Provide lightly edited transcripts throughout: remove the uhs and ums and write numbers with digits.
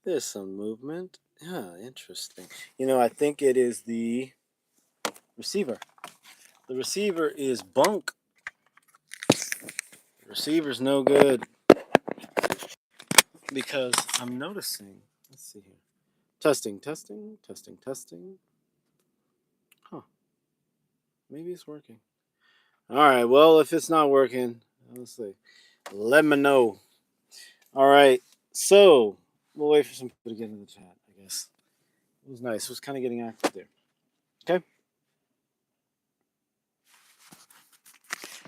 There's some movement. Yeah, interesting. I think it is the receiver. The receiver is bunk. The receiver's no good because I'm noticing. Let's see here. Testing, testing, testing, testing. Huh. Maybe it's working. All right. Well, if it's not working, let's see. Let me know. All right. So we'll wait for some people to get in the chat, I guess. It was nice. It was kind of getting active there. Okay.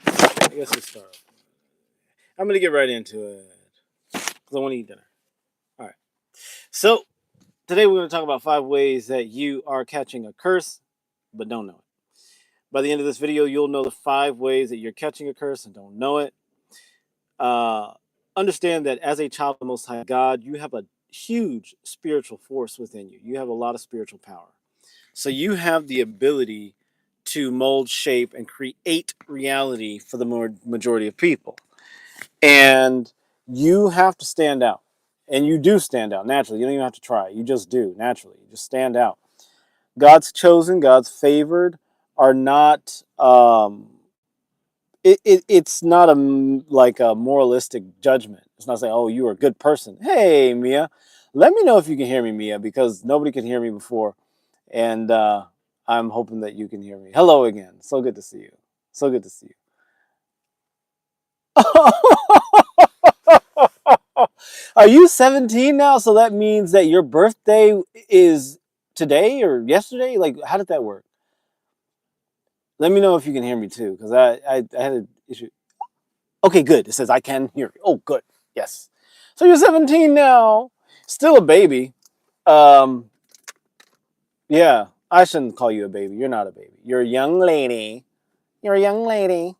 I guess we'll start. I'm going to get right into it because I want to eat dinner. All right. So today we're going to talk about 5 ways that you are catching a curse but don't know it. By the end of this video, you'll know the 5 ways that you're catching a curse and don't know it. Uh, Understand that as a child of the Most High God, you have a huge spiritual force within you. You have a lot of spiritual power. So you have the ability to mold, shape, and create reality for the majority of people. And you have to stand out. And you do stand out naturally. You don't even have to try. You just do naturally. You just stand out. God's chosen, God's favored are not it's not like a moralistic judgment. It's not saying, oh, you are a good person. Hey, Mia, let me know if you can hear me, Mia, because nobody could hear me before. And I'm hoping that you can hear me. Hello again. So good to see you. So good to see you. Are you 17 now? So that means that your birthday is today or yesterday? Like, how did that work? Let me know if you can hear me too, because I had an issue. Okay, good. It says I can hear you. Oh, good. Yes. So you're 17 now. Still a baby. Um, yeah, I shouldn't call you a baby. You're not a baby. You're a young lady. You're a young lady.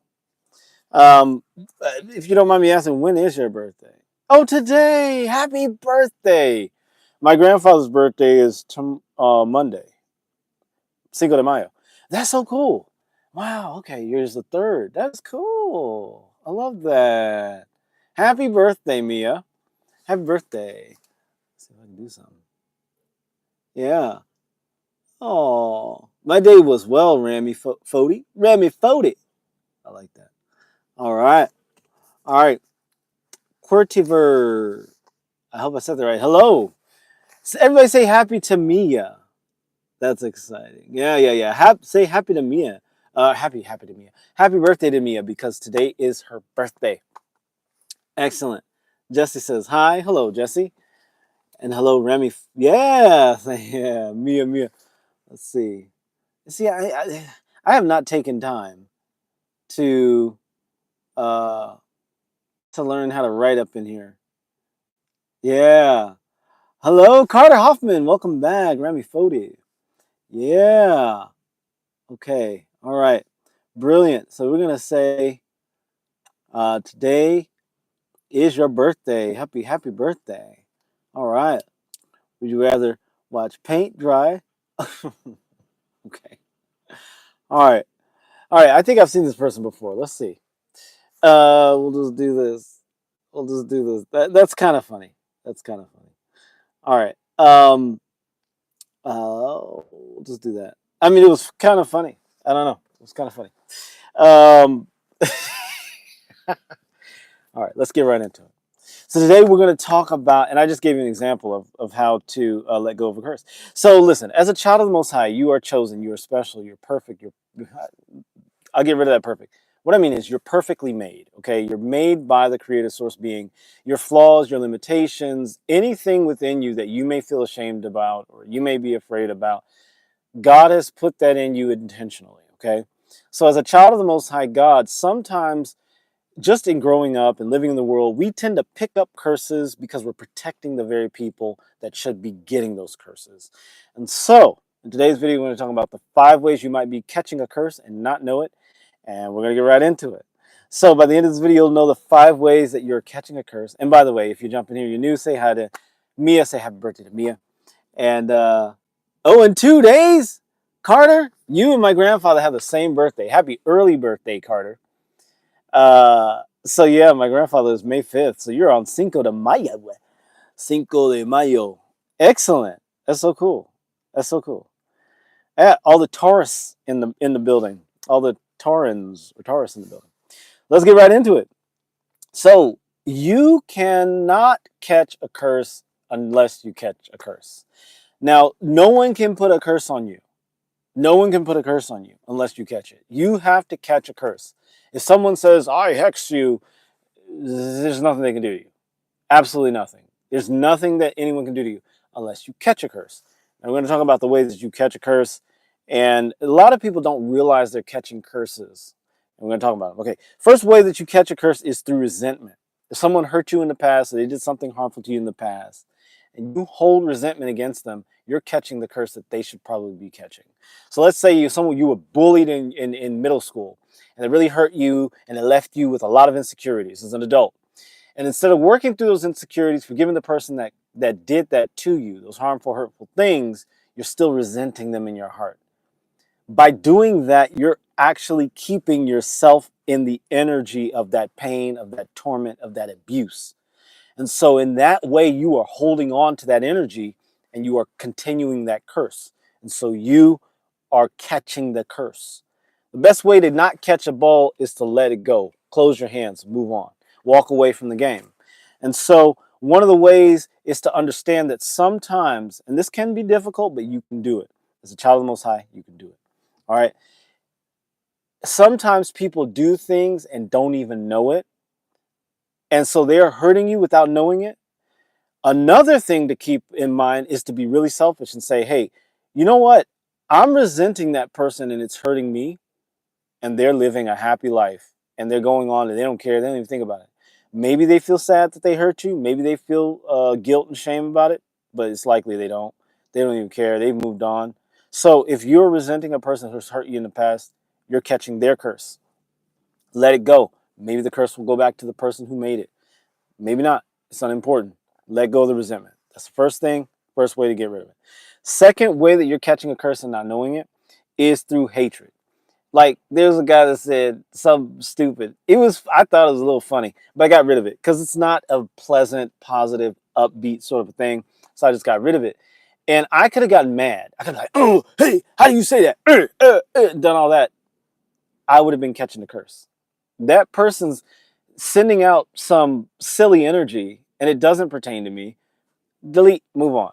If you don't mind me asking, when is your birthday? Oh, today. Happy birthday. My grandfather's birthday is Monday, Cinco de Mayo. That's so cool. Wow. Okay, yours the 3rd. That's cool. I love that. Happy birthday, Mia. Happy birthday. Let's see if I can do something. Yeah. Oh, my day was well, Rami Fody. Rami Fody. I like that. All right. All right. Quirtiver. I hope I said that right. Hello. So everybody say happy to Mia. That's exciting. Yeah. Say happy to Mia. Happy to Mia. Happy birthday to Mia because today is her birthday. Excellent. Jesse says hi. Hello, Jesse. And hello, Remy. Yeah. Yeah. Mia. Let's see. See, I have not taken time to uh to learn how to write up in here. Yeah. Hello, Carter Hoffman. Welcome back, Remy Fody. Yeah. Okay. All right. Brilliant. So we're gonna say today is your birthday. Happy birthday. All right. Would you rather watch paint dry? Okay. All right. All right. I think I've seen this person before. Let's see. We'll just do this. We'll just do this. That's kind of funny. That's kind of funny. All right. We'll just do that. I mean, it was kind of funny. I don't know. It was kind of funny. Um, all right. Let's get right into it. So today we're going to talk about, and I just gave you an example of how to let go of a curse. So listen, as a child of the Most High, you are chosen, you are special, you're perfect. I'll get rid of that perfect. What I mean is you're perfectly made, okay? You're made by the creative source being. Your flaws, your limitations, anything within you that you may feel ashamed about or you may be afraid about, God has put that in you intentionally, okay? So as a child of the Most High God, sometimes just in growing up and living in the world, we tend to pick up curses because we're protecting the very people that should be getting those curses. And so, in today's video, we're going to talk about the 5 ways you might be catching a curse and not know it. And we're going to get right into it. So, by the end of this video, you'll know the 5 ways that you're catching a curse. And by the way, if you jump in here, you're new, say hi to Mia. Say happy birthday to Mia. And, in 2 days, Carter, you and my grandfather have the same birthday. Happy early birthday, Carter. So yeah, my grandfather is May 5th. So you're on Cinco de Mayo. Cinco de Mayo. Excellent. That's so cool. That's so cool. Yeah, all the Taurus in the building. All the Taurans or Taurus in the building. Let's get right into it. So you cannot catch a curse unless you catch a curse. Now, no one can put a curse on you. No one can put a curse on you unless you catch it. You have to catch a curse. If someone says, I hex you, there's nothing they can do to you. Absolutely nothing. There's nothing that anyone can do to you unless you catch a curse. And we're going to talk about the ways that you catch a curse. And a lot of people don't realize they're catching curses. And we're going to talk about them. Okay, first way that you catch a curse is through resentment. If someone hurt you in the past, or they did something harmful to you in the past, and you hold resentment against them, you're catching the curse that they should probably be catching. So let's say you were bullied in middle school, and it really hurt you, and it left you with a lot of insecurities as an adult. And instead of working through those insecurities, forgiving the person that did that to you, those harmful, hurtful things, you're still resenting them in your heart. By doing that, you're actually keeping yourself in the energy of that pain, of that torment, of that abuse. And so in that way, you are holding on to that energy and you are continuing that curse. And so you are catching the curse. The best way to not catch a ball is to let it go. Close your hands, move on, walk away from the game. And so one of the ways is to understand that sometimes, and this can be difficult, but you can do it. As a child of the Most High, you can do it. All right. Sometimes people do things and don't even know it. And so they're hurting you without knowing it. Another thing to keep in mind is to be really selfish and say, hey, you know what? I'm resenting that person and it's hurting me, and they're living a happy life and they're going on and they don't care. They don't even think about it. Maybe they feel sad that they hurt you. Maybe they feel guilt and shame about it, but it's likely they don't. They don't even care. They've moved on. So if you're resenting a person who's hurt you in the past, you're catching their curse. Let it go. Maybe the curse will go back to the person who made it. Maybe not. It's unimportant. Let go of the resentment. That's the first thing, first way to get rid of it. Second way that you're catching a curse and not knowing it is through hatred. Like, there's a guy that said something stupid. I thought it was a little funny, but I got rid of it because it's not a pleasant, positive, upbeat sort of a thing. So I just got rid of it. And I could have gotten mad. I could have been like, oh, hey, how do you say that? Done all that. I would have been catching the curse. That person's sending out some silly energy and it doesn't pertain to me. Delete, move on.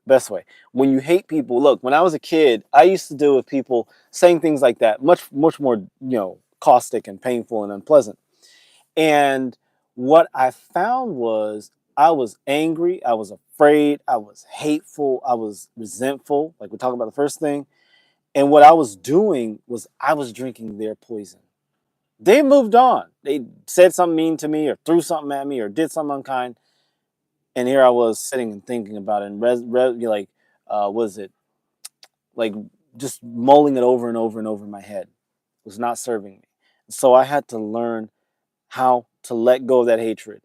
Best way. When you hate people, look, when I was a kid, I used to deal with people saying things like that, much more, caustic and painful and unpleasant. And what I found was I was angry, I was afraid, I was hateful, I was resentful, like we're talking about the first thing. And what I was doing was I was drinking their poison. They moved on. They said something mean to me or threw something at me or did something unkind. And here I was sitting and thinking about it and was it like just mulling it over and over and over in my head. It was not serving me. So I had to learn how to let go of that hatred.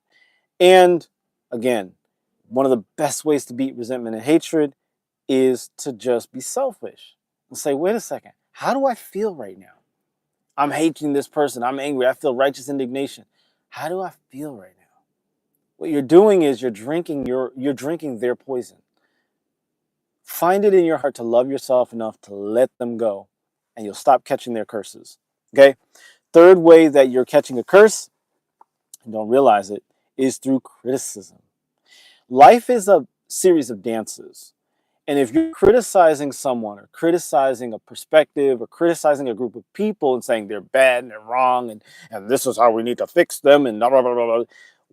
And again, one of the best ways to beat resentment and hatred is to just be selfish and say, wait a second, how do I feel right now? I'm hating this person. I'm angry. I feel righteous indignation. How do I feel right now? What you're doing is you're drinking their poison. Find it in your heart to love yourself enough to let them go, and you'll stop catching their curses. Okay? Third way that you're catching a curse, and don't realize it, is through criticism. Life is a series of dances. And if you're criticizing someone or criticizing a perspective or criticizing a group of people and saying they're bad and they're wrong and this is how we need to fix them and blah, blah, blah, blah,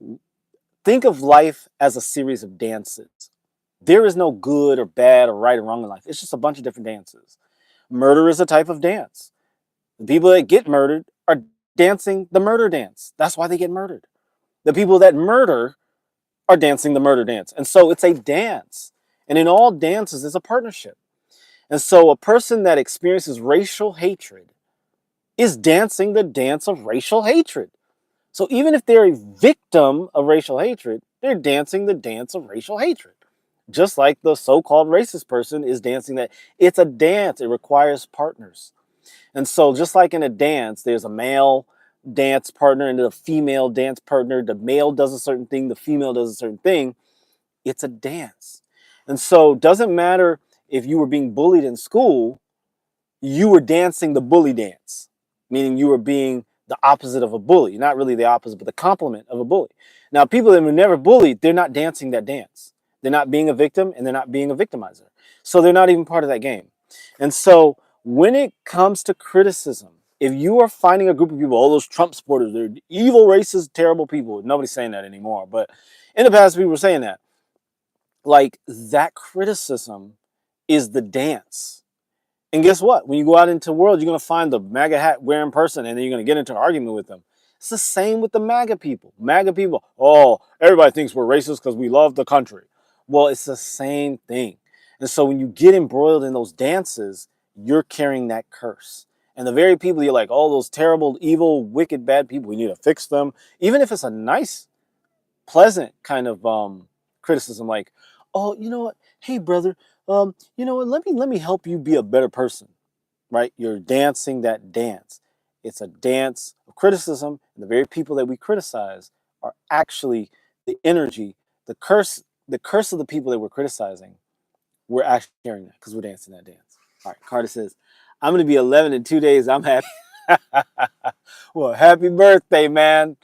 blah, think of life as a series of dances. There is no good or bad or right or wrong in life. It's just a bunch of different dances. Murder is a type of dance. The people that get murdered are dancing the murder dance. That's why they get murdered. The people that murder are dancing the murder dance. And so it's a dance. And in all dances, it's a partnership. And so a person that experiences racial hatred is dancing the dance of racial hatred. So even if they're a victim of racial hatred, they're dancing the dance of racial hatred. Just like the so-called racist person is dancing that. It's a dance. It requires partners. And so just like in a dance, there's a male dance partner and a female dance partner. The male does a certain thing. The female does a certain thing. It's a dance. And so it doesn't matter if you were being bullied in school, you were dancing the bully dance, meaning you were being the opposite of a bully. Not really the opposite, but the complement of a bully. Now, people that were never bullied, they're not dancing that dance. They're not being a victim and they're not being a victimizer. So they're not even part of that game. And so when it comes to criticism, if you are finding a group of people, all those Trump supporters, they're evil, racist, terrible people. Nobody's saying that anymore. But in the past, people were saying that. Like, that criticism is the dance. And guess what? When you go out into the world, you're going to find the MAGA hat wearing person and then you're going to get into an argument with them. It's the same with the MAGA people. MAGA people, oh, everybody thinks we're racist because we love the country. Well, it's the same thing. And so when you get embroiled in those dances, you're carrying that curse. And the very people you're like, oh, those terrible, evil, wicked, bad people, we need to fix them. Even if it's a nice, pleasant kind of criticism, like, oh, you know what? Hey, brother, you know what? Let me help you be a better person, right? You're dancing that dance. It's a dance of criticism, and the very people that we criticize are actually the energy, the curse of the people that we're criticizing. We're actually hearing that because we're dancing that dance. All right, Carter says, I'm going to be 11 in 2 days. I'm happy. Well, happy birthday, man.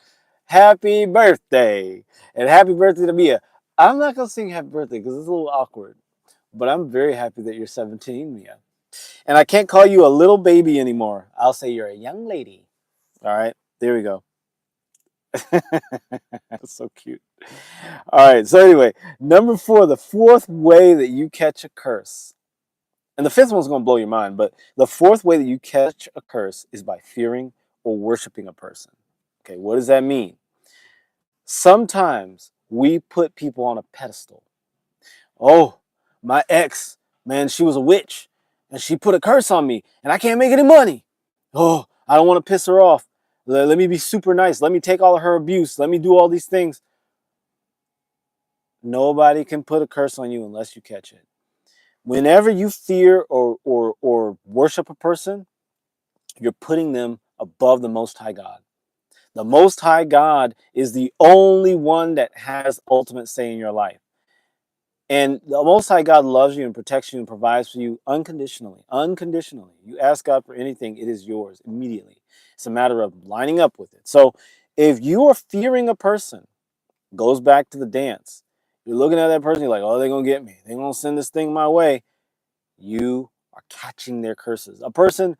Happy birthday. And happy birthday to Mia. I'm not going to sing happy birthday because it's a little awkward. But I'm very happy that you're 17, Mia. And I can't call you a little baby anymore. I'll say you're a young lady. All right, there we go. That's so cute. All right, so anyway, number 4, the fourth way that you catch a curse. And the fifth one's going to blow your mind, but the fourth way that you catch a curse is by fearing or worshiping a person. Okay, what does that mean? Sometimes we put people on a pedestal. Oh, my ex, man, she was a witch and she put a curse on me and I can't make any money. Oh, I don't want to piss her off. Let me be super nice. Let me take all of her abuse. Let me do all these things. Nobody can put a curse on you unless you catch it. Whenever you fear or worship a person, you're putting them above the Most High God. The Most High God is the only one that has ultimate say in your life. And the Most High God loves you and protects you and provides for you unconditionally. Unconditionally. You ask God for anything, it is yours immediately. It's a matter of lining up with it. So if you are fearing a person, goes back to the dance. You're looking at that person, you're like, oh, they're going to get me. They're going to send this thing my way. You are catching their curses. A person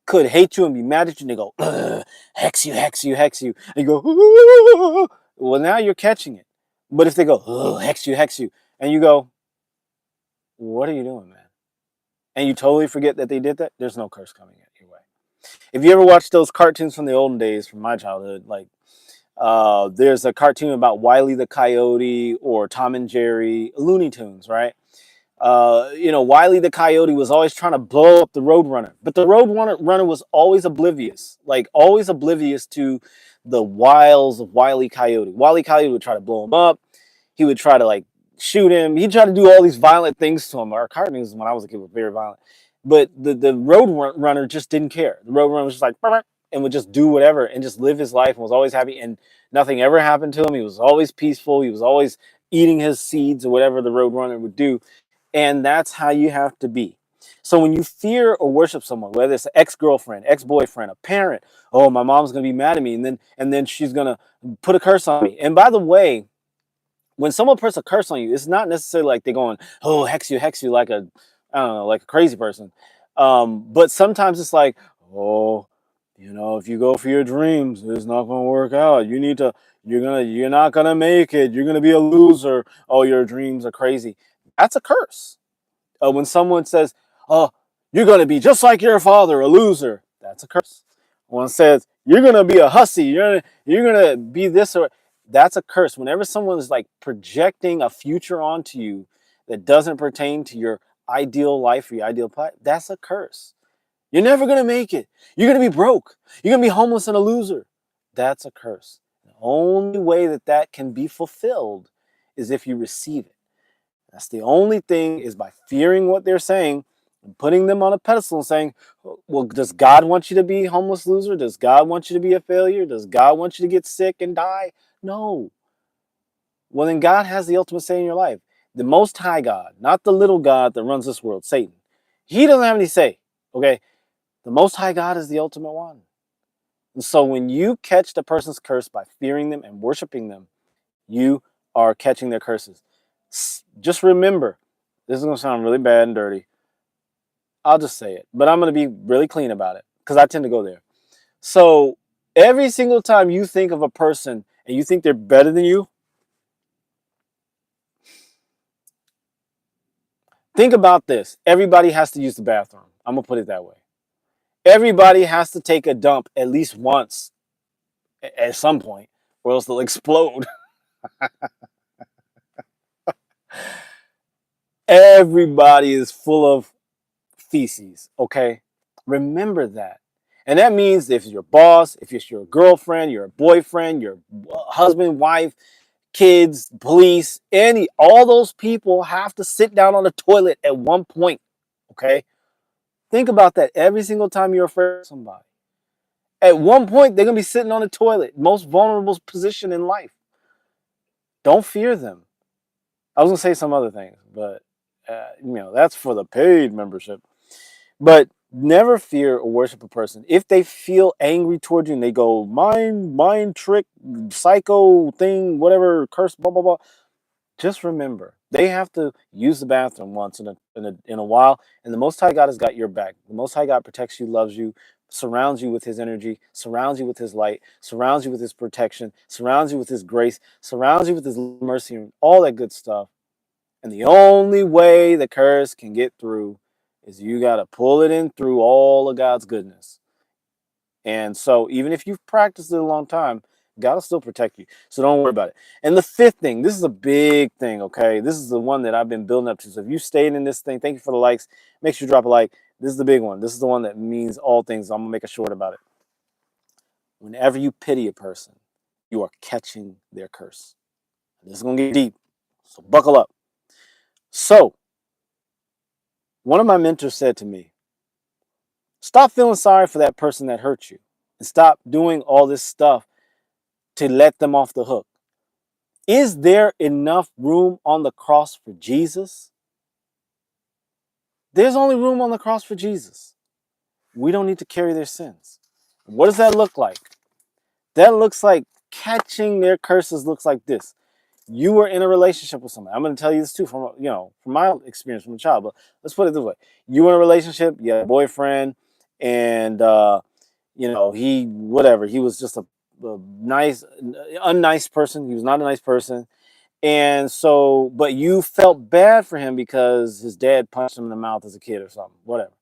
could hate you and be mad at you and they go, hex you, hex you, hex you. And you go, "Ooh." Well, now you're catching it. But if they go, hex you, and you go, what are you doing, man? And you totally forget that they did that, there's no curse coming at your way. If you ever watched those cartoons from the olden days, from my childhood, like there's a cartoon about Wile E. the Coyote or Tom and Jerry, Looney Tunes, right? Wile E. the Coyote was always trying to blow up the Roadrunner, but the Roadrunner was always oblivious, to the wiles of Wile E. Coyote. Wile E. Coyote would try to blow him up. He would try to shoot him. He'd try to do all these violent things to him. Our cartoons when I was a kid were very violent, but the Roadrunner just didn't care. The Roadrunner was just like and would just do whatever and just live his life and was always happy and nothing ever happened to him. He was always peaceful. He was always eating his seeds or whatever the Roadrunner would do. And that's how you have to be. So when you fear or worship someone, whether it's an ex-girlfriend, ex-boyfriend, a parent, oh, my mom's gonna be mad at me, and then she's gonna put a curse on me. And by the way, when someone puts a curse on you, it's not necessarily like they're going, oh, hex you, like a, I don't know, like a crazy person. But sometimes it's like, oh, if you go for your dreams, it's not gonna work out. You're not gonna make it. You're gonna be a loser. Oh, your dreams are crazy. That's a curse. When someone says, oh, you're going to be just like your father, a loser, that's a curse. One says, you're going to be a hussy, you're going to be this, or that's a curse. Whenever someone is projecting a future onto you that doesn't pertain to your ideal life or your ideal path, that's a curse. You're never going to make it. You're going to be broke. You're going to be homeless and a loser. That's a curse. The only way that can be fulfilled is if you receive it. That's the only thing, is by fearing what they're saying and putting them on a pedestal and saying, well, does God want you to be a homeless loser? Does God want you to be a failure? Does God want you to get sick and die? No. Well, then God has the ultimate say in your life. The Most High God, not the little God that runs this world, Satan. He doesn't have any say. Okay, the Most High God is the ultimate one. And so when you catch the person's curse by fearing them and worshiping them, you are catching their curses. Just remember, this is going to sound really bad and dirty. I'll just say it, but I'm going to be really clean about it because I tend to go there. So every single time you think of a person and you think they're better than you, think about this. Everybody has to use the bathroom. I'm going to put it that way. Everybody has to take a dump at least once at some point, or else they'll explode. Everybody is full of feces, okay? Remember that. And that means if it's your boss, if it's your girlfriend, your boyfriend, your husband, wife, kids, police, all those people have to sit down on the toilet at one point, okay? Think about that every single time you're afraid of somebody. At one point, they're going to be sitting on the toilet, most vulnerable position in life. Don't fear them. I was going to say some other things, but that's for the paid membership. But never fear or worship a person. If they feel angry towards you and they go, mind trick, psycho thing, whatever, curse, blah, blah, blah, just remember, they have to use the bathroom once in a while, and the Most High God has got your back. The Most High God protects you, loves you, surrounds you with his energy, surrounds you with his light, surrounds you with his protection, surrounds you with his grace, surrounds you with his mercy, and all that good stuff. And the only way the curse can get through is you got to pull it in through all of God's goodness. And so even if you've practiced it a long time, God will still protect you. So don't worry about it. And the fifth thing, this is a big thing, okay? This is the one that I've been building up to. So if you stayed in this thing, thank you for the likes. Make sure you drop a like. This is the big one. This is the one that means all things. I'm going to make a short about it. Whenever you pity a person, you are catching their curse. And this is going to get deep. So buckle up. So one of my mentors said to me, stop feeling sorry for that person that hurt you and stop doing all this stuff to let them off the hook. Is there enough room on the cross for Jesus? There's only room on the cross for Jesus. We don't need to carry their sins. What does that look like? That looks like catching their curses looks like this. You were in a relationship with somebody. I'm going to tell you this too from my experience from a child, but let's put it this way. You were in a relationship, you had a boyfriend, and he was just a unnice person. He was not a nice person. And so, but you felt bad for him because his dad punched him in the mouth as a kid or something, whatever.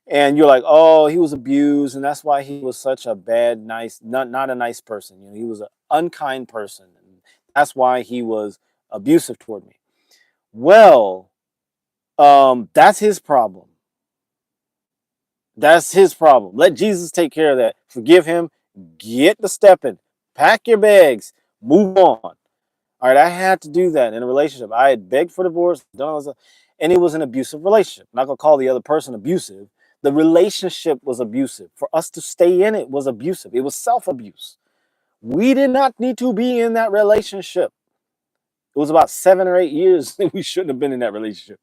And you're like, oh, he was abused, and that's why he was such a bad, not a nice person. He was an unkind person, and that's why he was abusive toward me. Well, that's his problem. That's his problem. Let Jesus take care of that. Forgive him. Get the stepping. Pack your bags. Move on. All right, I had to do that in a relationship. I had begged for divorce, and it was an abusive relationship. I'm not gonna call the other person abusive. The relationship was abusive. For us to stay in it was abusive. It was self-abuse. We did not need to be in that relationship. It was about 7 or 8 years that we shouldn't have been in that relationship.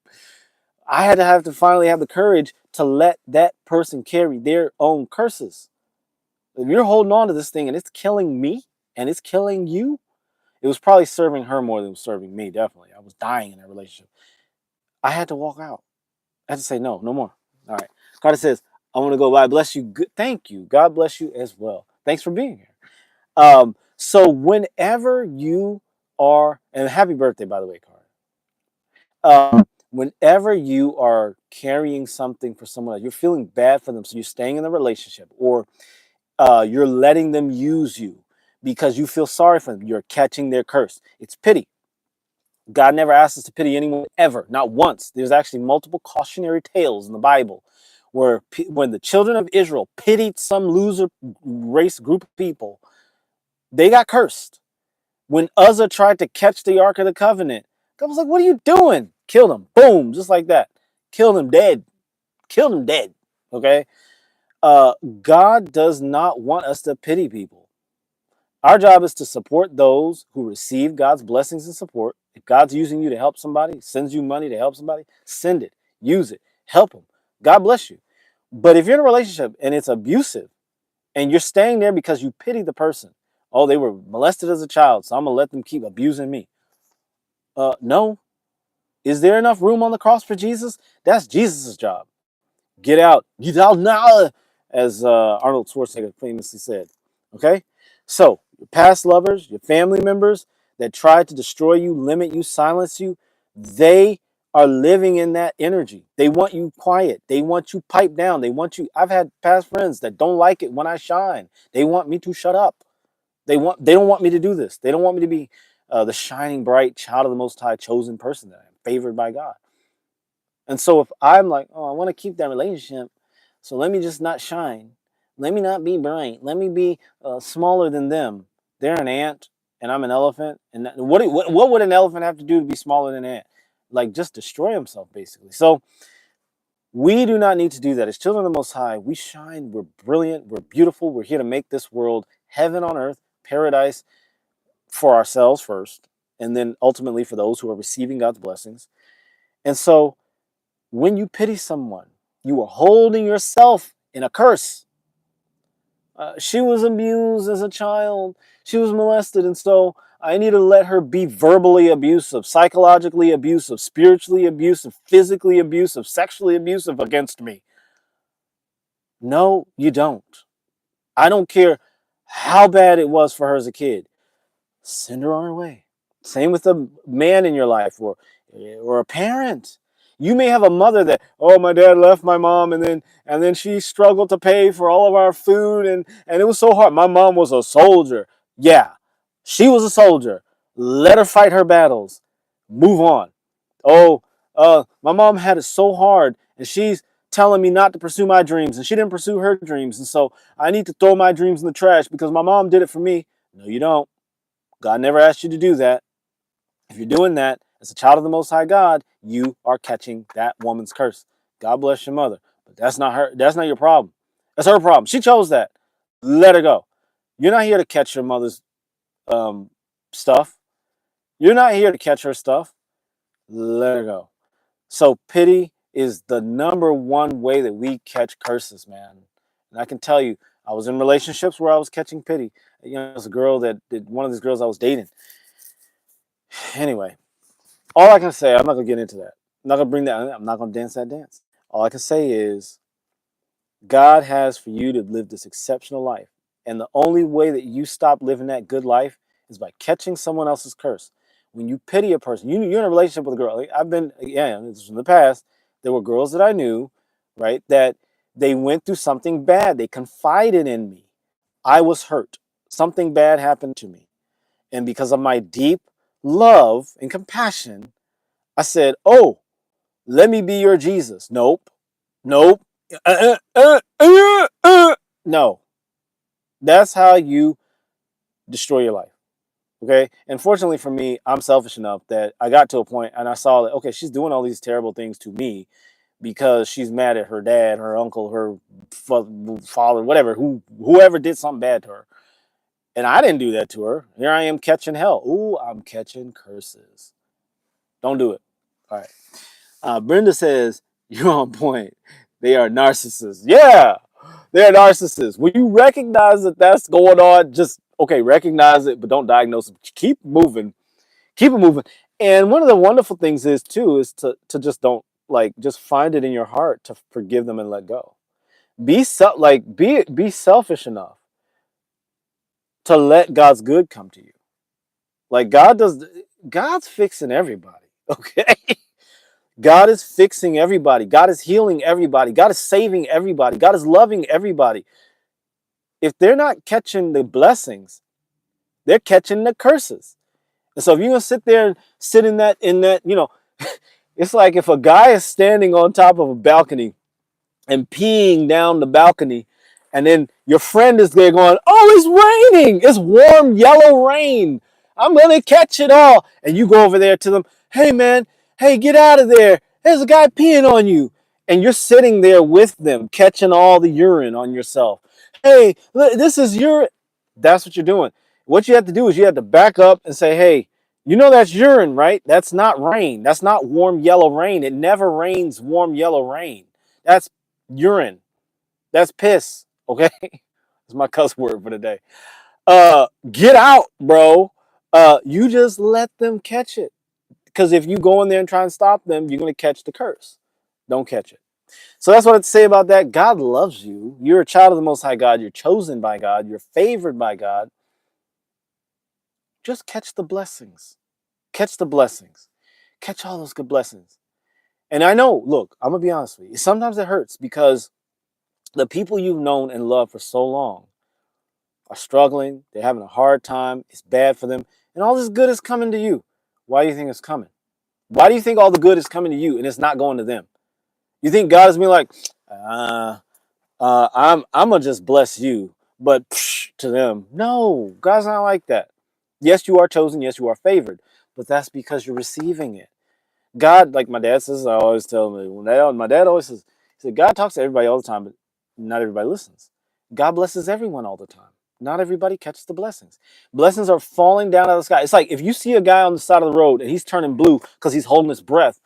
I had to finally have the courage to let that person carry their own curses. If you're holding on to this thing and it's killing me and it's killing you, it was probably serving her more than it was serving me, definitely. I was dying in that relationship. I had to walk out. I had to say, no more. All right. Carter says, I want to go, God bless you. Good. Thank you. God bless you as well. Thanks for being here. So whenever you are, and happy birthday, by the way, Carter. Whenever you are carrying something for someone else, you're feeling bad for them, so you're staying in the relationship, or you're letting them use you because you feel sorry for them. You're catching their curse. It's pity. God never asked us to pity anyone ever, not once. There's actually multiple cautionary tales in the Bible where when the children of Israel pitied some loser race group of people, they got cursed. When Uzzah tried to catch the Ark of the Covenant, God was like, what are you doing? Killed him. Boom, just like that. Killed him dead. Killed him dead. Okay? God does not want us to pity people. Our job is to support those who receive God's blessings and support, If God's using you to help somebody, sends you money to help somebody, send it, use it, help them. God bless you. But if you're in a relationship and it's abusive and you're staying there because you pity the person, oh, they were molested as a child, so I'm going to let them keep abusing me. No. Is there enough room on the cross for Jesus? That's Jesus' job. Get out. Get out now, as Arnold Schwarzenegger famously said. Okay? So, your past lovers, your family members that tried to destroy you, limit you, silence you, they are living in that energy. They want you quiet. They want you piped down. They want you. I've had past friends that don't like it when I shine. They want me to shut up. They don't want me to do this. They don't want me to be the shining bright child of the Most High, chosen person that I am, favored by God. And so if I'm like, oh, I want to keep that relationship, so let me just not shine. Let me not be bright. Let me be smaller than them. They're an ant, and I'm an elephant. And what would an elephant have to do to be smaller than an ant? Like just destroy himself, basically. So we do not need to do that. As children of the Most High, we shine. We're brilliant. We're beautiful. We're here to make this world heaven on earth, paradise for ourselves first, and then ultimately for those who are receiving God's blessings. And so when you pity someone, you are holding yourself in a curse. She was abused as a child. She was molested. And so I need to let her be verbally abusive, psychologically abusive, spiritually abusive, physically abusive, sexually abusive against me. No, you don't. I don't care how bad it was for her as a kid. Send her on her way. Same with a man in your life or a parent. You may have a mother that, oh, my dad left my mom and then she struggled to pay for all of our food and it was so hard. My mom was a soldier. Yeah, she was a soldier. Let her fight her battles. Move on. Oh, my mom had it so hard and she's telling me not to pursue my dreams and she didn't pursue her dreams. And so I need to throw my dreams in the trash because my mom did it for me. No, you don't. God never asked you to do that. If you're doing that as a child of the Most High God, you are catching that woman's curse. God bless your mother, but that's not her. That's not your problem. That's her problem. She chose that. Let her go. You're not here to catch your mother's stuff. You're not here to catch her stuff. Let her go. So pity is the number one way that we catch curses, man. And I can tell you, I was in relationships where I was catching pity. You know, it was a girl that one of these girls I was dating. Anyway, all I can say, I'm not gonna get into that. I'm not gonna bring that. I'm not gonna dance that dance. All I can say is, God has for you to live this exceptional life, and the only way that you stop living that good life is by catching someone else's curse. When you pity a person, you're in a relationship with a girl. Like I've been, yeah, this was in the past. There were girls that I knew, right, that they went through something bad. They confided in me. I was hurt. Something bad happened to me, and because of my deep love and compassion, I said, oh, let me be your Jesus. Nope. Nope. No. That's how you destroy your life. Okay. And fortunately for me, I'm selfish enough that I got to a point and I saw that, okay, she's doing all these terrible things to me because she's mad at her dad, her uncle, her father, whatever, whoever did something bad to her. And I didn't do that to her. Here I am catching hell. Ooh, I'm catching curses. Don't do it. All right. Brenda says, you're on point. They are narcissists. Yeah, they're narcissists. When you recognize that that's going on, just, okay, recognize it, but don't diagnose it. Keep moving. Keep it moving. And one of the wonderful things is, too, is to just don't, like, just find it in your heart to forgive them and let go. Be selfish enough to let God's good come to you. Like, God's fixing everybody, okay? God is fixing everybody. God is healing everybody. God is saving everybody. God is loving everybody. If they're not catching the blessings, they're catching the curses. And so if you're gonna sit there and sit in that, it's like if a guy is standing on top of a balcony and peeing down the balcony, and then your friend is there going, oh, it's raining. It's warm yellow rain. I'm gonna catch it all. And you go over there to them, hey man, hey, get out of there. There's a guy peeing on you. And you're sitting there with them, catching all the urine on yourself. Hey, this is urine. That's what you're doing. What you have to do is you have to back up and say, hey, You know that's urine, right? That's not rain. That's not warm yellow rain. It never rains warm yellow rain. That's urine. That's piss. Okay? It's my cuss word for the day. Get out, bro. You just let them catch it. Because if you go in there and try and stop them, you're going to catch the curse. Don't catch it. So that's what I have to say about that. God loves you. You're a child of the Most High God. You're chosen by God. You're favored by God. Just catch the blessings. Catch the blessings. Catch all those good blessings. And I know, look, I'm going to be honest with you. Sometimes it hurts because the people you've known and loved for so long are struggling. They're having a hard time. It's bad for them. And all this good is coming to you. Why do you think it's coming? Why do you think all the good is coming to you and it's not going to them? You think God is being like, I'm gonna just bless you, but to them, no, God's not like that. Yes, you are chosen. Yes, you are favored, but that's because you're receiving it. God, like my dad says, I always tell me my dad always says, he said, God talks to everybody all the time, but not everybody listens. God blesses everyone all the time. Not everybody catches the blessings. Blessings are falling down out of the sky. It's like if you see a guy on the side of the road and he's turning blue because he's holding his breath,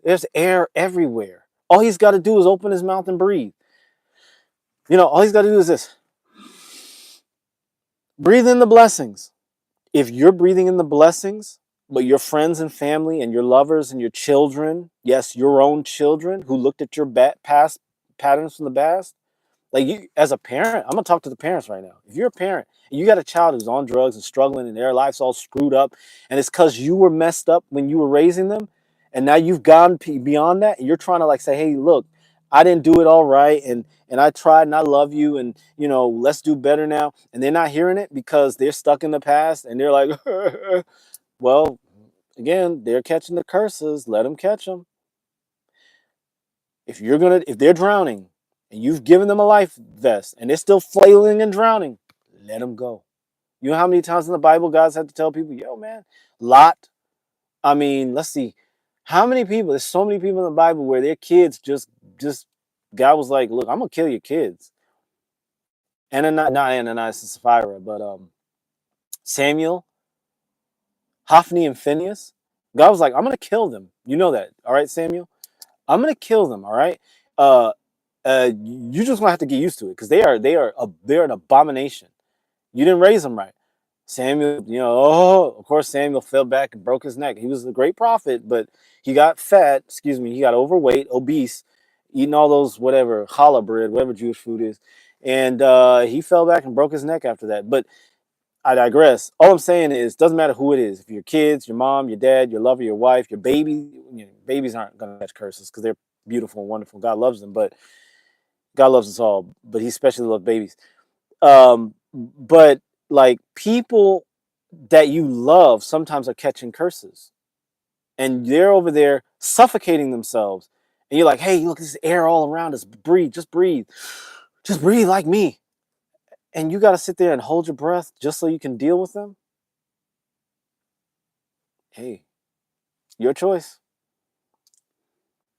there's air everywhere. All he's got to do is open his mouth and breathe. All he's got to do is this. Breathe in the blessings. If you're breathing in the blessings, but your friends and family and your lovers and your children, yes, your own children who looked at your past patterns from the past, like you, as a parent, I'm gonna talk to the parents right now. If you're a parent and you got a child who's on drugs and struggling and their life's all screwed up, and it's because you were messed up when you were raising them, and now you've gone beyond that, and you're trying to like say, hey, look, I didn't do it all right, and I tried, and I love you, and let's do better now. And they're not hearing it because they're stuck in the past, and they're like, well, again, they're catching the curses. Let them catch them. If they're drowning and you've given them a life vest and they're still flailing and drowning, let them go. You know how many times in the Bible God's had to tell people, yo, man, Lot. I mean, let's see. How many people, there's so many people in the Bible where their kids just God was like, look, I'm gonna kill your kids. Not Ananias and Sapphira, but Samuel, Hophni and Phineas. God was like, I'm gonna kill them. You know that, all right, Samuel? I'm gonna kill them, all right? Uh, you just gonna have to get used to it because they're an abomination. You didn't raise them right. Samuel, of course, Samuel fell back and broke his neck. He was a great prophet, but he got fat. Excuse me, he got overweight, obese, eating all those whatever challah bread, whatever Jewish food is, and he fell back and broke his neck after that. But I digress. All I'm saying is, doesn't matter who it is. If your kids, your mom, your dad, your lover, your wife, your baby, babies aren't gonna catch curses because they're beautiful and wonderful. God loves them, but God loves us all. But He especially loves babies. But like people that you love sometimes are catching curses, and they're over there suffocating themselves. And you're like, hey, look, there's air all around us. Breathe, just breathe like me. And you got to sit there and hold your breath just so you can deal with them. Hey, your choice.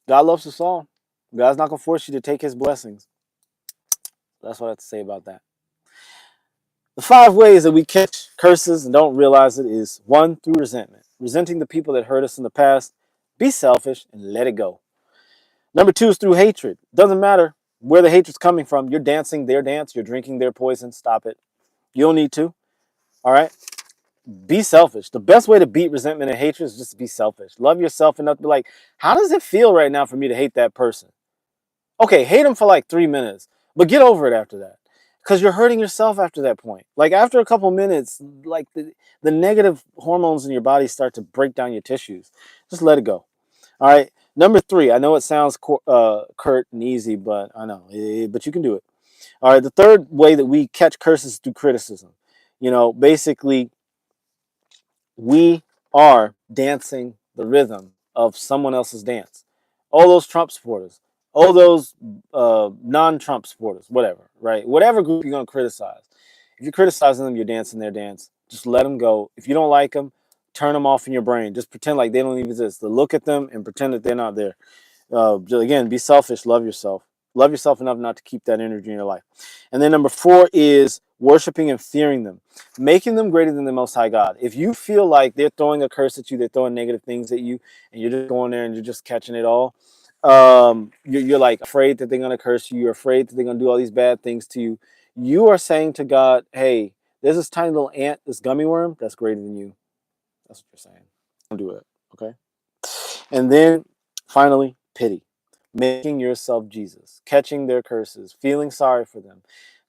God loves us all. God's not going to force you to take His blessings. That's what I have to say about that. The 5 ways that we catch curses and don't realize it is 1, through resentment. Resenting the people that hurt us in the past. Be selfish and let it go. Number 2 is through hatred. Doesn't matter where the hatred's coming from. You're dancing their dance. You're drinking their poison. Stop it. You don't need to. All right? Be selfish. The best way to beat resentment and hatred is just to be selfish. Love yourself enough to be like, how does it feel right now for me to hate that person? Okay, hate them for like 3 minutes, but get over it after that. Because you're hurting yourself after that point. Like after a couple minutes, like the negative hormones in your body start to break down your tissues. Just let it go. All right. Number 3, I know it sounds curt and easy, but I know, but you can do it. All right. The third way that we catch curses is through criticism. Basically, we are dancing the rhythm of someone else's dance. All those Trump supporters, all those non-Trump supporters, whatever, right? Whatever group you're going to criticize. If you're criticizing them, you're dancing their dance. Just let them go. If you don't like them, turn them off in your brain. Just pretend like they don't even exist. Look at them and pretend that they're not there. Again, be selfish. Love yourself. Love yourself enough not to keep that energy in your life. And then number 4 is worshiping and fearing them, making them greater than the Most High God. If you feel like they're throwing a curse at you, they're throwing negative things at you, and you're just going there and you're just catching it all, you're like afraid that they're going to curse you, you're afraid that they're going to do all these bad things to you, you are saying to God, hey, there's this tiny little ant, this gummy worm, that's greater than you. That's what you're saying. Don't do it, okay? And then finally, pity. Making yourself Jesus, catching their curses, feeling sorry for them,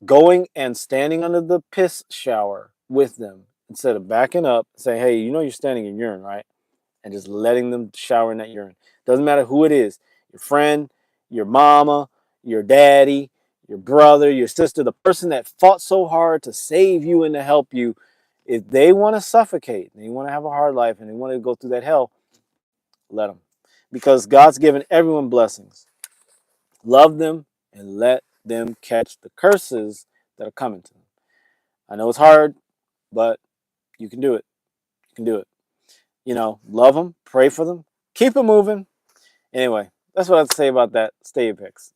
going and standing under the piss shower with them instead of backing up, saying, hey, you know you're standing in urine, right? And just letting them shower in that urine. Doesn't matter who it is, your friend, your mama, your daddy, your brother, your sister, the person that fought so hard to save you and to help you. If they want to suffocate, they want to have a hard life, and they want to go through that hell, let them. Because God's given everyone blessings. Love them and let them catch the curses that are coming to them. I know it's hard, but you can do it. You can do it. You know, love them, pray for them, keep it moving. Anyway, that's what I have to say about that. Stay apex.